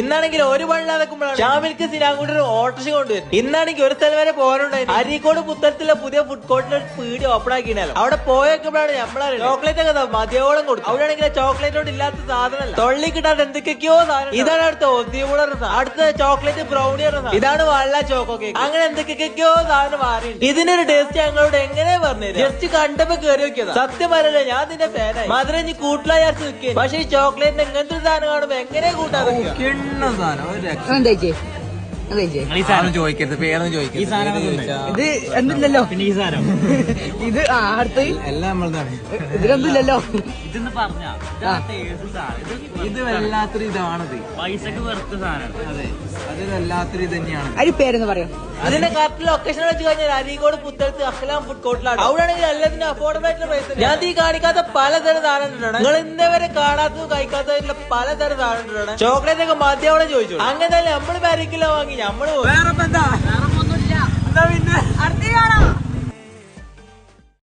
ഇന്നാണെങ്കിൽ ഒരു പണില്ലാതെക്കുമ്പോഴാണ് ഷാമിൽക്ക് സിനാങ്കൂടെ ഒരു ഓട്ടോറിക്ഷ കൊണ്ടുവരും. ഇന്നാണെങ്കിൽ ഒരു സ്ഥലം വരെ പോകാനുണ്ടായിരുന്നു. അരീക്കോട് പുത്തലത്തിലെ പുതിയ ഫുഡ് കോർട്ടിൽ ഒരു പീടി ഓപ്പൺ ആക്കിയാലോ. അവിടെ പോയപ്പോഴാണ് നമ്മളെ ചോക്ലേറ്റ് ഒക്കെ മതിയോളം കൊടുക്കും. അവിടെയാണെങ്കിൽ ചോക്ലേറ്റോട് ഇല്ലാത്ത സാധനമല്ല, തൊള്ളി കിട്ടാതെ എന്തൊക്കെയോ സാധനം. ഇതാണ് അടുത്ത ഒത്തിയുളർ, അടുത്ത ചോക്ലേറ്റ് ബ്രൗണി, ഇതാണ് വള്ള ചോക്കോ കേക്ക്, അങ്ങനെ എന്തൊക്കെയൊക്കെയോ സാധനം മാറിയിട്ടുണ്ട്. ഇതിനൊരു ടേസ്റ്റ് ഞങ്ങളോട് എങ്ങനെ പറഞ്ഞു ജസ്റ്റ് കണ്ടപ്പോ കയറി വെക്കിയതാ. സത്യം പറയല്ലേ, ഞാൻ നിന്റെ ഫാനായി. മധുരം ഇനി കൂട്ടിലായി നിൽക്കുക. പക്ഷെ ഈ ചോക്ലേറ്റിന് ഇങ്ങനത്തെ ഒരു സാധനം കാണുമ്പോ എങ്ങനെ കൂട്ടാതെ ചോദിക്കരുത്, പേരൊന്നും ചോദിക്കരുത്. ഇത് എന്തില്ലല്ലോ, പിന്നെ ഈ സാധനം ഇത് അടുത്ത് എല്ലാം നമ്മൾ ഇതിലൊന്നുമില്ലല്ലോ. ഇതെന്ന് പറഞ്ഞ ഇത് വല്ലാത്തൊരു ഇതാണത്, പൈസക്ക് വെറുത്ത സാധനം. അതെ, അത് വല്ലാത്തൊരു ഇത് തന്നെയാണ്. അതിന് പേരെന്ന് പറയാം. അതിന്റെ കറക്റ്റ് ലൊക്കേഷൻ വെച്ച് കഴിഞ്ഞാൽ അരീക്കോട് പുത്തലത്ത് അഖലാം ഫുഡ് കോർട്ടിലാണ്. അവിടെയാണെങ്കിൽ എല്ലാത്തിനും അഫോർഡബിൾ ആയിട്ടുള്ള പ്രൈസ്. ഞാൻ ഈ കാണിക്കാത്ത പലതരം സാധനം നിങ്ങൾ ഇന്നേ വരെ കാണാത്തതും കഴിക്കാത്തതായിട്ടുള്ള പലതരം സാധനം. ചോക്ലേറ്റ് ഒക്കെ മതിയോടെ ചോദിച്ചു. അങ്ങനെ നമ്മൾ പേരിക്കില്ല വാങ്ങി നമ്മള് വേറെ എന്താ, എന്താ പിന്നെ